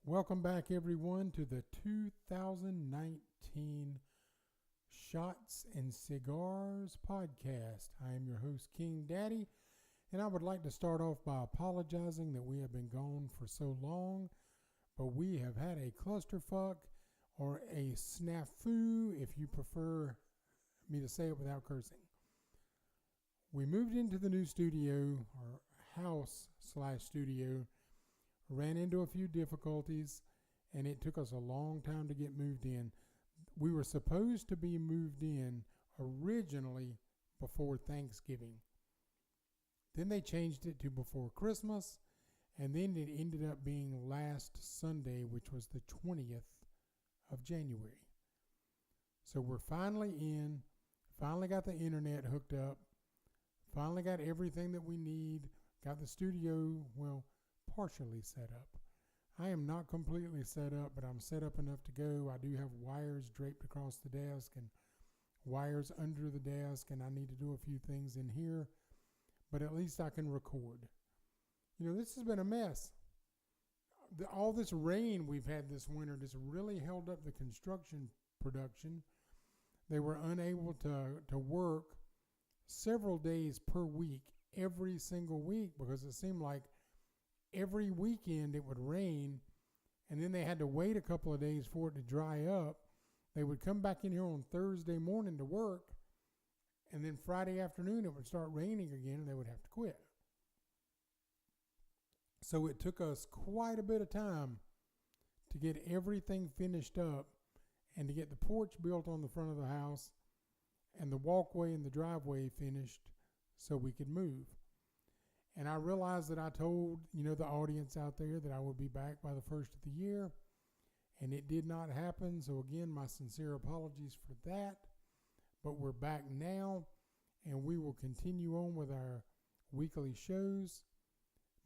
Welcome back, everyone, to the 2019 Shots and Cigars podcast. I am your host, King Daddy, and I would like to start off by apologizing that we have been gone for so long, but we have had a clusterfuck or a snafu, if you prefer me to say it without cursing. We moved into the new studio, or house/studio, ran into a few difficulties, and it took us a long time to get moved in. We were supposed to be moved in originally before Thanksgiving. Then they changed it to before Christmas, and then it ended up being last Sunday, which was the 20th of January. So we're finally in, finally got the internet hooked up, finally got everything that we need, got the studio, partially set up. I am not completely set up, but I'm set up enough to go. I do have wires draped across the desk and wires under the desk, and I need to do a few things in here, but at least I can record. This has been a mess. All this rain we've had this winter just really held up the construction production. They were unable to work several days per week, every single week, because it seemed like every weekend it would rain, and then they had to wait a couple of days for it to dry up. They would come back in here on Thursday morning to work, and then Friday afternoon it would start raining again, and they would have to quit. So it took us quite a bit of time to get everything finished up and to get the porch built on the front of the house and the walkway and the driveway finished so we could move. And I realized that I told, the audience out there that I would be back by the first of the year, and it did not happen. So again, my sincere apologies for that. But we're back now, and we will continue on with our weekly shows.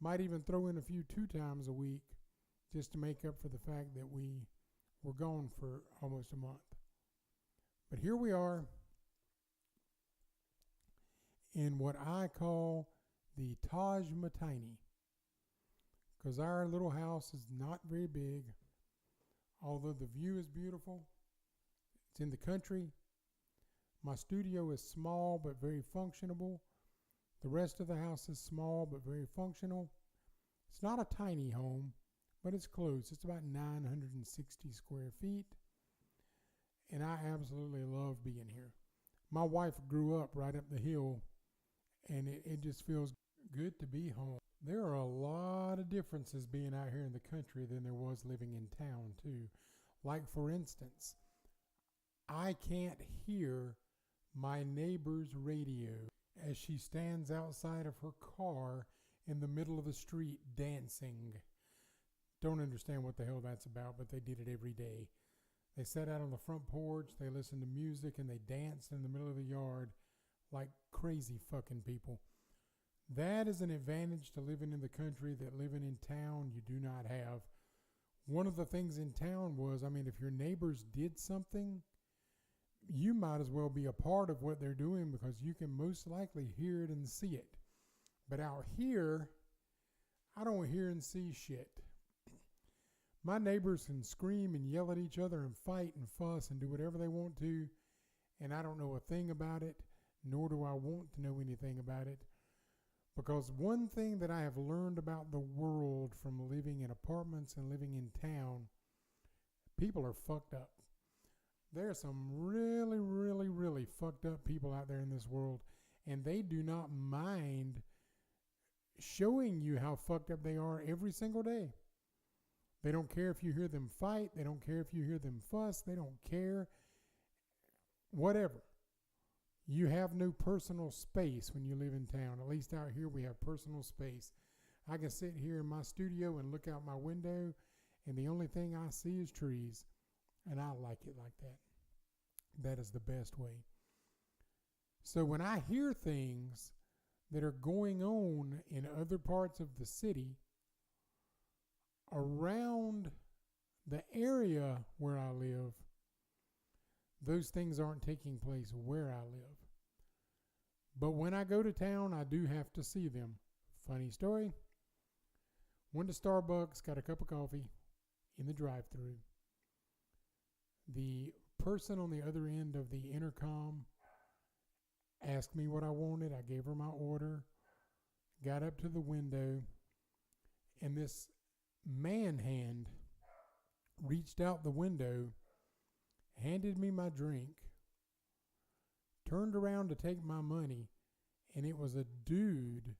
Might even throw in a few 2 times a week just to make up for the fact that we were gone for almost a month. But here we are in what I call the Taj Matini, because our little house is not very big, although the view is beautiful. It's in the country. My studio is small but very functional. The rest of the house is small but very functional. It's not a tiny home, but it's close. It's about 960 square feet, and I absolutely love being here. My wife grew up right up the hill, and it just feels good to be home. There are a lot of differences being out here in the country than there was living in town too. Like, for instance, I can't hear my neighbor's radio as she stands outside of her car in the middle of the street dancing. Don't understand what the hell that's about, but they did it every day. They sat out on the front porch, they listened to music, and they danced in the middle of the yard like crazy fucking people. That is an advantage to living in the country that living in town you do not have. One of the things in town was, if your neighbors did something, you might as well be a part of what they're doing because you can most likely hear it and see it. But out here, I don't hear and see shit. My neighbors can scream and yell at each other and fight and fuss and do whatever they want to, and I don't know a thing about it, nor do I want to know anything about it. Because one thing that I have learned about the world from living in apartments and living in town, people are fucked up. There are some really, really, really fucked up people out there in this world, and they do not mind showing you how fucked up they are every single day. They don't care if you hear them fight. They don't care if you hear them fuss. They don't care. Whatever. You have no personal space when you live in town. At least out here we have personal space. I can sit here in my studio and look out my window, and the only thing I see is trees, and I like it like that. That is the best way. So when I hear things that are going on in other parts of the city around the area where I live, those things aren't taking place where I live. But when I go to town, I do have to see them. Funny story. Went to Starbucks, got a cup of coffee, in the drive-thru. The person on the other end of the intercom asked me what I wanted. I gave her my order, got up to the window, and this man hand reached out the window, handed me my drink, turned around to take my money, and it was a dude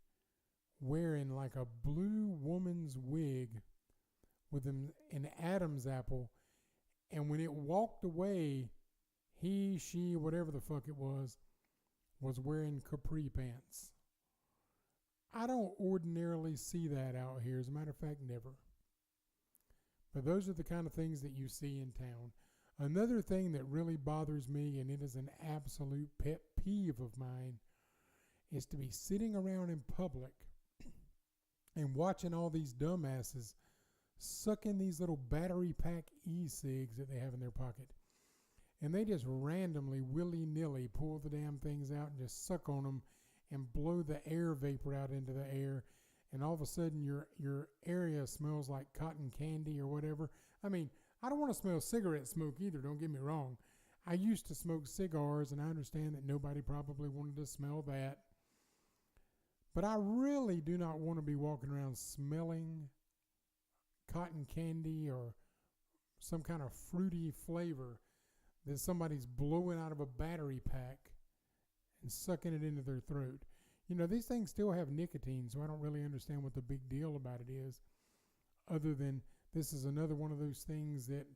wearing like a blue woman's wig with an Adam's apple. And when it walked away, he, she, whatever the fuck it was wearing capri pants. I don't ordinarily see that out here. As a matter of fact, never. But those are the kind of things that you see in town. Another thing that really bothers me, and it is an absolute pet peeve of mine, is to be sitting around in public and watching all these dumbasses sucking these little battery pack Ecigs that they have in their pocket. And they just randomly, willy-nilly pull the damn things out and just suck on them and blow the air vapor out into the air. And all of a sudden your area smells like cotton candy or whatever. I mean, I don't want to smell cigarette smoke either, don't get me wrong. I used to smoke cigars, and I understand that nobody probably wanted to smell that. But I really do not want to be walking around smelling cotton candy or some kind of fruity flavor that somebody's blowing out of a battery pack and sucking it into their throat. You know, these things still have nicotine, so I don't really understand what the big deal about it is, other than this is another one of those things that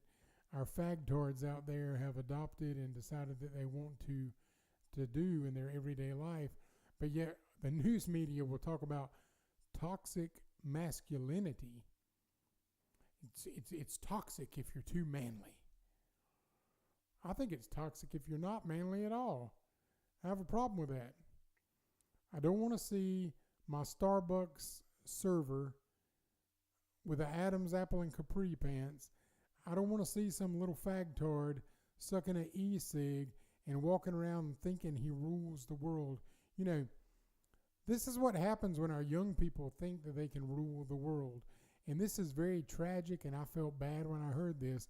our fagtards out there have adopted and decided that they want to do in their everyday life. But yet the news media will talk about toxic masculinity. It's toxic if you're too manly. I think it's toxic if you're not manly at all. I have a problem with that. I don't want to see my Starbucks server with an Adam's apple and capri pants. I don't want to see some little fagtard sucking an e-cig and walking around thinking he rules the world. You know, this is what happens when our young people think that they can rule the world. And this is very tragic, and I felt bad when I heard this.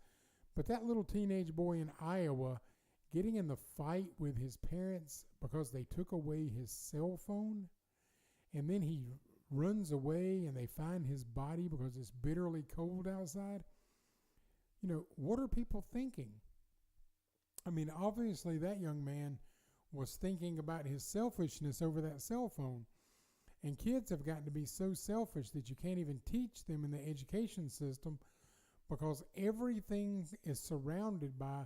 But that little teenage boy in Iowa getting in the fight with his parents because they took away his cell phone, and then he runs away and they find his body because it's bitterly cold outside. You know, what are people thinking? I mean, obviously that young man was thinking about his selfishness over that cell phone. And kids have gotten to be so selfish that you can't even teach them in the education system because everything is surrounded by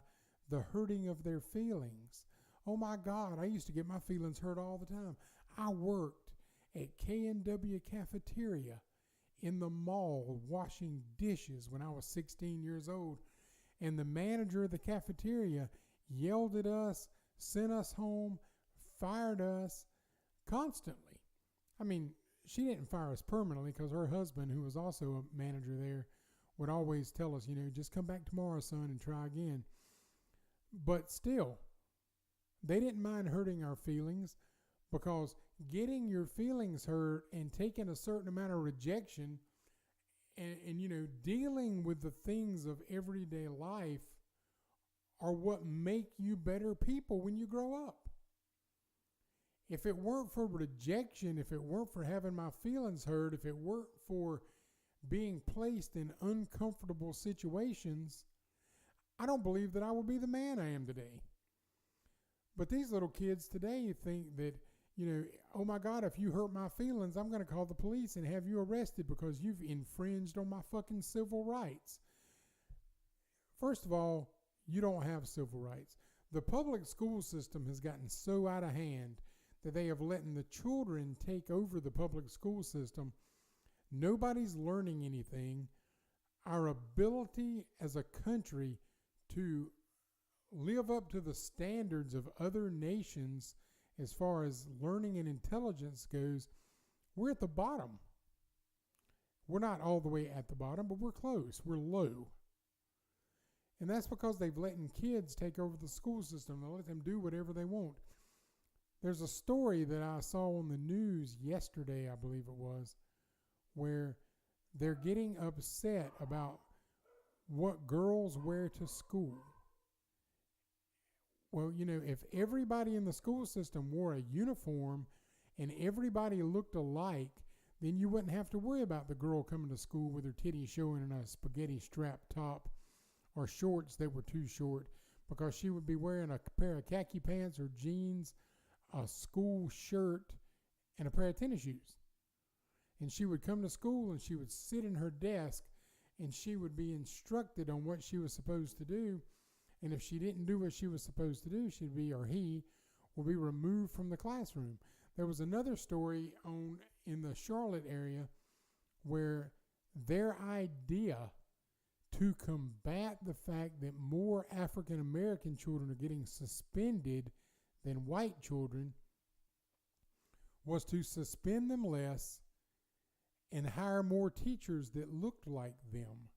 the hurting of their feelings. Oh my God, I used to get my feelings hurt all the time. I worked at K&W Cafeteria in the mall washing dishes when I was 16 years old. And the manager of the cafeteria yelled at us, sent us home, fired us constantly. I mean, she didn't fire us permanently because her husband, who was also a manager there, would always tell us, you know, just come back tomorrow, son, and try again. But still, they didn't mind hurting our feelings because getting your feelings hurt and taking a certain amount of rejection and you know, dealing with the things of everyday life are what make you better people when you grow up. If it weren't for rejection, if it weren't for having my feelings hurt, if it weren't for being placed in uncomfortable situations, I don't believe that I would be the man I am today. But these little kids today think that, you know, oh my God, if you hurt my feelings, I'm going to call the police and have you arrested because you've infringed on my fucking civil rights. First of all, you don't have civil rights. The public school system has gotten so out of hand that they have let the children take over the public school system. Nobody's learning anything. Our ability as a country to live up to the standards of other nations as far as learning and intelligence goes, we're at the bottom. We're not all the way at the bottom, but we're close. We're low. And that's because they've let kids take over the school system. They let them do whatever they want. There's a story that I saw on the news yesterday, I believe it was, where they're getting upset about what girls wear to school. Well, if everybody in the school system wore a uniform and everybody looked alike, then you wouldn't have to worry about the girl coming to school with her titties showing in a spaghetti strap top or shorts that were too short, because she would be wearing a pair of khaki pants or jeans, a school shirt, and a pair of tennis shoes. And she would come to school and she would sit in her desk and she would be instructed on what she was supposed to do. And if she didn't do what she was supposed to do, she'd be, or he, will be removed from the classroom. There was another story in the Charlotte area where their idea to combat the fact that more African American children are getting suspended than white children was to suspend them less and hire more teachers that looked like them.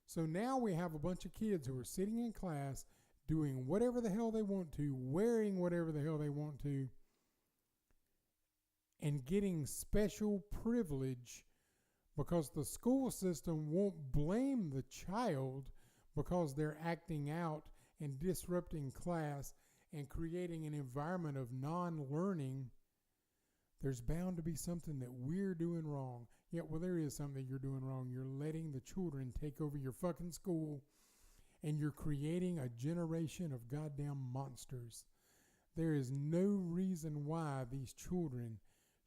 So now we have a bunch of kids who are sitting in class doing whatever the hell they want to, wearing whatever the hell they want to, and getting special privilege because the school system won't blame the child because they're acting out and disrupting class and creating an environment of non-learning. There's bound to be something that we're doing wrong. Yeah, well, there is something you're doing wrong. You're letting the children take over your fucking school, and you're creating a generation of goddamn monsters. There is no reason why these children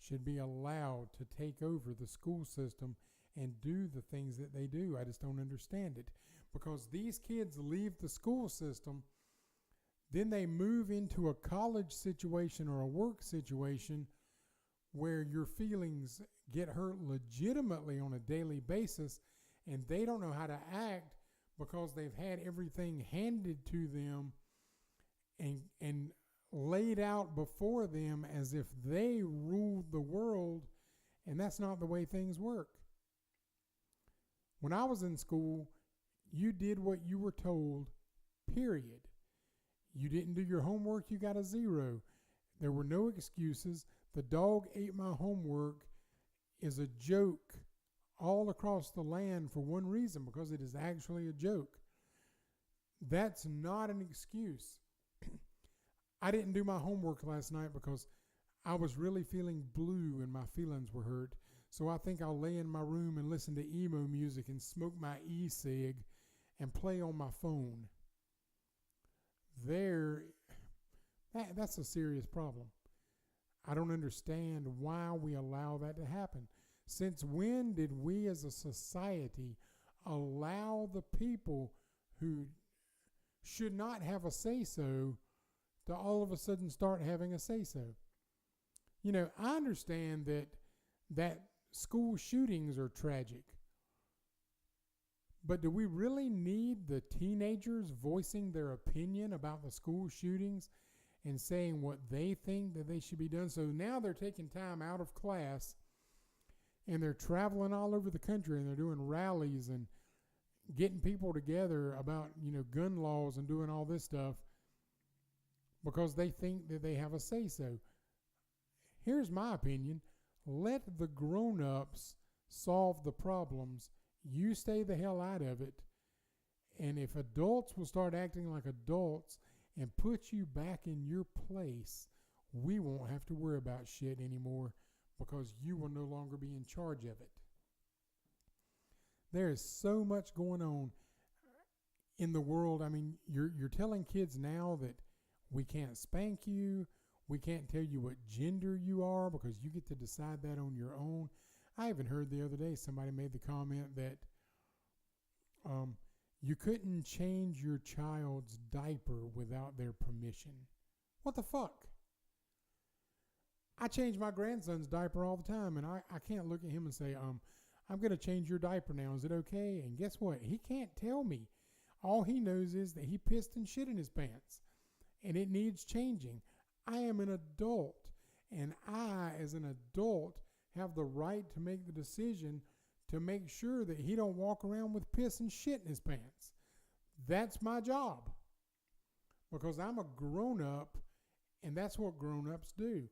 should be allowed to take over the school system and do the things that they do. I just don't understand it. Because these kids leave the school system, then they move into a college situation or a work situation where your feelings get hurt legitimately on a daily basis, and they don't know how to act because they've had everything handed to them and laid out before them as if they ruled the world, and that's not the way things work. When I was in school, you did what you were told, period. You didn't do your homework, you got a 0. There were no excuses. The dog ate my homework is a joke all across the land for one reason, because it is actually a joke. That's not an excuse. I didn't do my homework last night because I was really feeling blue and my feelings were hurt. So I think I'll lay in my room and listen to emo music and smoke my Ecig and play on my phone. That's a serious problem. I don't understand why we allow that to happen. Since when did we as a society allow the people who should not have a say-so to all of a sudden start having a say-so? I understand that school shootings are tragic. But do we really need the teenagers voicing their opinion about the school shootings and saying what they think that they should be done? So now they're taking time out of class and they're traveling all over the country and they're doing rallies and getting people together about, gun laws and doing all this stuff because they think that they have a say-so. Here's my opinion. Let the grown-ups solve the problems. You stay the hell out of it. And if adults will start acting like adults and put you back in your place, we won't have to worry about shit anymore because you will no longer be in charge of it. There is so much going on in the world. I mean, you're telling kids now that we can't spank you, we can't tell you what gender you are because you get to decide that on your own. I even heard the other day somebody made the comment that you couldn't change your child's diaper without their permission. What the fuck? I change my grandson's diaper all the time, and I can't look at him and say, I'm going to change your diaper now. Is it okay? And guess what? He can't tell me. All he knows is that he pissed and shit in his pants, and it needs changing. I am an adult, and I, as an adult, have the right to make the decision to make sure that he don't walk around with piss and shit in his pants. That's my job because I'm a grown-up, and that's what grown-ups do.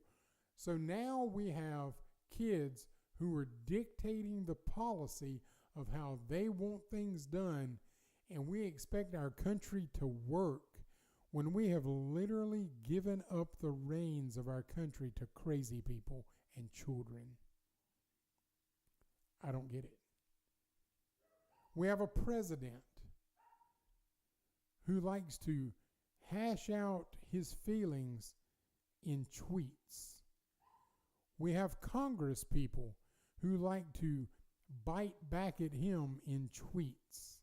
So now we have kids who are dictating the policy of how they want things done, and we expect our country to work when we have literally given up the reins of our country to crazy people and children. I don't get it. We have a president who likes to hash out his feelings in tweets. We have Congress people who like to bite back at him in tweets.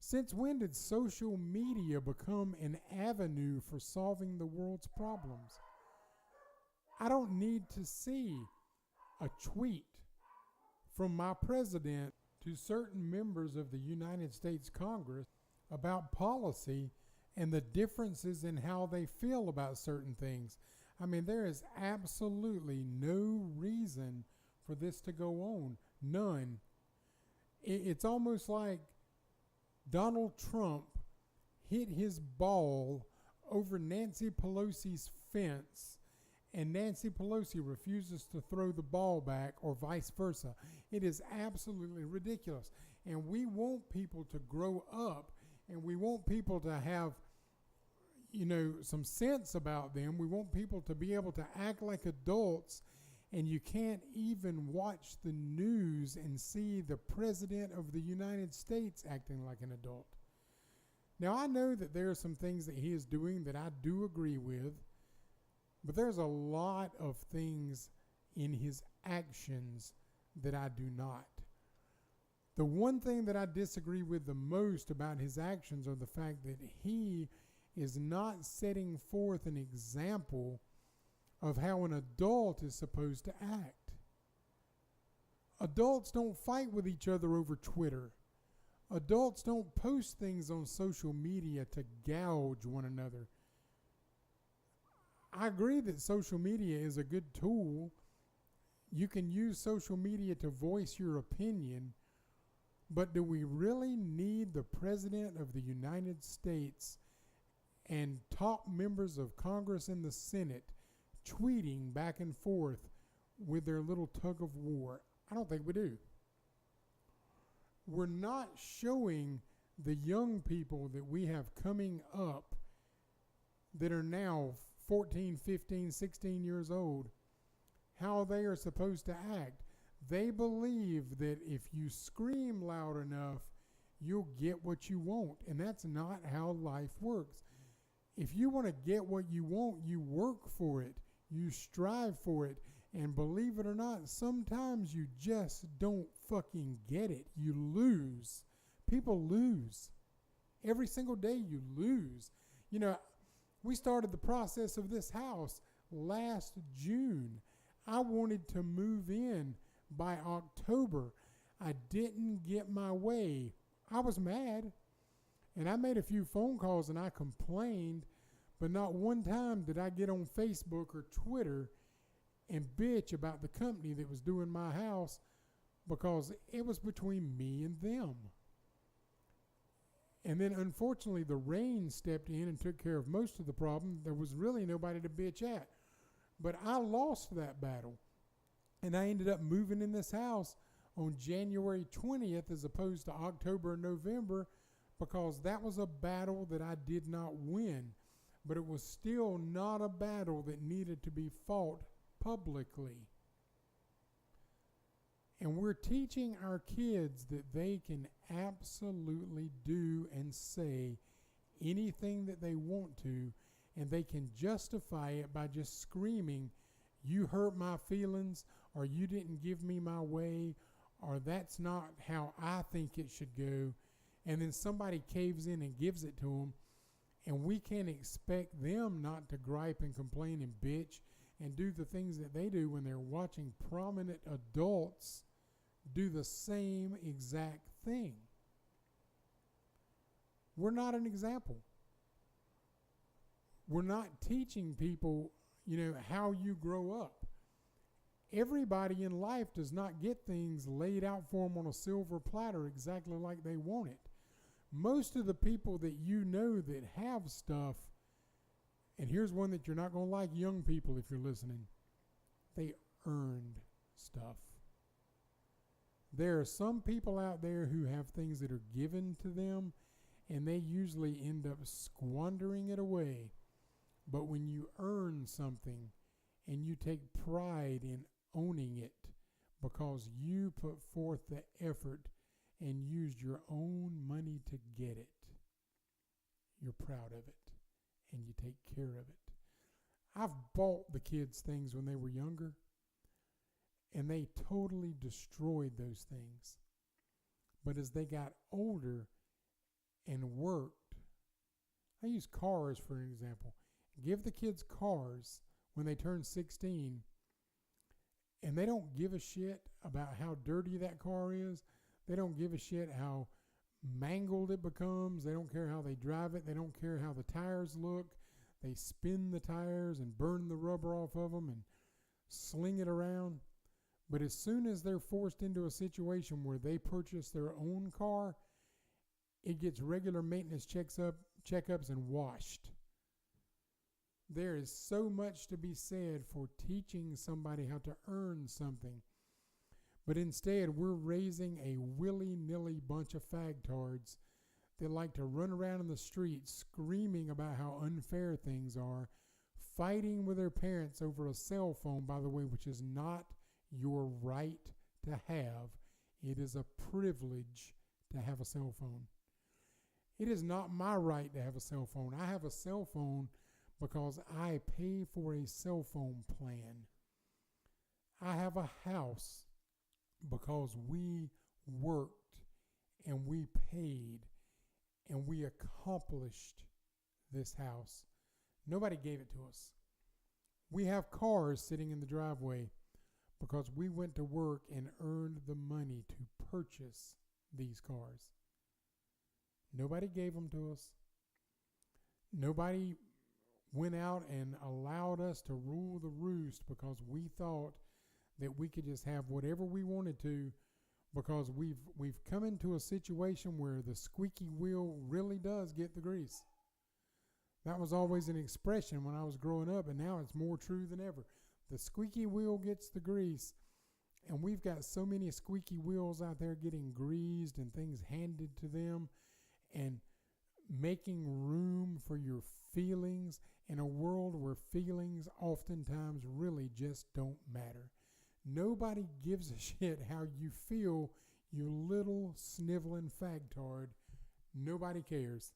Since when did social media become an avenue for solving the world's problems? I don't need to see a tweet from my president to certain members of the United States Congress about policy and the differences in how they feel about certain things. I mean, there is absolutely no reason for this to go on. None. It's almost like Donald Trump hit his ball over Nancy Pelosi's fence, and Nancy Pelosi refuses to throw the ball back, or vice versa. It is absolutely ridiculous. And we want people to grow up, and we want people to have, some sense about them. We want people to be able to act like adults, and you can't even watch the news and see the President of the United States acting like an adult. Now, I know that there are some things that he is doing that I do agree with, but there's a lot of things in his actions that I do not. The one thing that I disagree with the most about his actions are the fact that he is not setting forth an example of how an adult is supposed to act. Adults don't fight with each other over Twitter. Adults don't post things on social media to gouge one another. I agree that social media is a good tool. You can use social media to voice your opinion, but do we really need the President of the United States and top members of Congress and the Senate tweeting back and forth with their little tug of war? I don't think we do. We're not showing the young people that we have coming up that are now 14, 15, 16 years old how they are supposed to act. They believe that if you scream loud enough, you'll get what you want, and that's not how life works. If you want to get what you want, you work for it. You strive for it. And believe it or not, sometimes you just don't fucking get it. You lose. People lose. Every single day you lose. We started the process of this house last June. I wanted to move in by October. I didn't get my way. I was mad. And I made a few phone calls and I complained, but not one time did I get on Facebook or Twitter and bitch about the company that was doing my house, because it was between me and them. And then unfortunately the rain stepped in and took care of most of the problem. There was really nobody to bitch at. But I lost that battle. And I ended up moving in this house on January 20th as opposed to October and November, because that was a battle that I did not win. But it was still not a battle that needed to be fought publicly. And we're teaching our kids that they can absolutely do and say anything that they want to, and they can justify it by just screaming, "You hurt my feelings," or "You didn't give me my way," or "That's not how I think it should go." And then somebody caves in and gives it to them, and we can't expect them not to gripe and complain and bitch and do the things that they do when they're watching prominent adults do the same exact thing. We're not an example. We're not teaching people, how you grow up. Everybody in life does not get things laid out for them on a silver platter exactly like they want it. Most of the people that you know that have stuff, and here's one that you're not going to like, young people, if you're listening, they earned stuff. There are some people out there who have things that are given to them, and they usually end up squandering it away. But when you earn something and you take pride in owning it because you put forth the effort and used your own money to get it, you're proud of it and you take care of it. I've bought the kids things when they were younger, and they totally destroyed those things. But as they got older and worked, I use cars for an example. Give the kids cars when they turn 16, and they don't give a shit about how dirty that car is. They don't give a shit how mangled it becomes. They don't care how they drive it. They don't care how the tires look. They spin the tires and burn the rubber off of them and sling it around. But as soon as they're forced into a situation where they purchase their own car, it gets regular maintenance checkups and washed. There is so much to be said for teaching somebody how to earn something. But instead, we're raising a willy-nilly bunch of fagtards that like to run around in the streets screaming about how unfair things are, fighting with their parents over a cell phone, by the way, which is not your right to have. It is a privilege to have a cell phone. It is not my right to have a cell phone. I have a cell phone because I pay for a cell phone plan. I have a house because we worked and we paid and we accomplished this house. Nobody gave it to us. We have cars sitting in the driveway because we went to work and earned the money to purchase these cars. Nobody gave them to us. Nobody went out and allowed us to rule the roost because we thought that we could just have whatever we wanted to, because we've come into a situation where the squeaky wheel really does get the grease. That was always an expression when I was growing up, and now it's more true than ever. The squeaky wheel gets the grease, and we've got so many squeaky wheels out there getting greased and things handed to them, and making room for your feelings in a world where feelings oftentimes really just don't matter. Nobody gives a shit how you feel, you little sniveling fagtard. Nobody cares.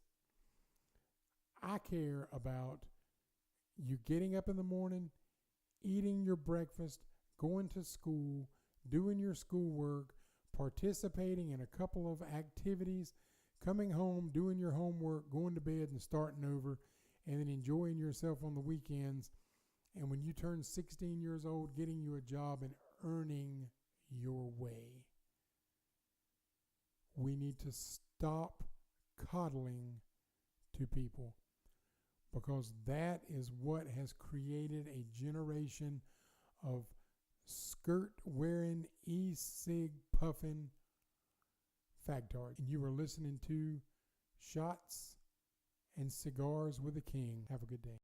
I care about you getting up in the morning, eating your breakfast, going to school, doing your schoolwork, participating in a couple of activities, coming home, doing your homework, going to bed and starting over, and then enjoying yourself on the weekends. And when you turn 16 years old, getting you a job and earning your way. We need to stop coddling to people, because that is what has created a generation of skirt-wearing, Ecig puffing fagtards. And you are listening to Shots and Cigars with a King. Have a good day.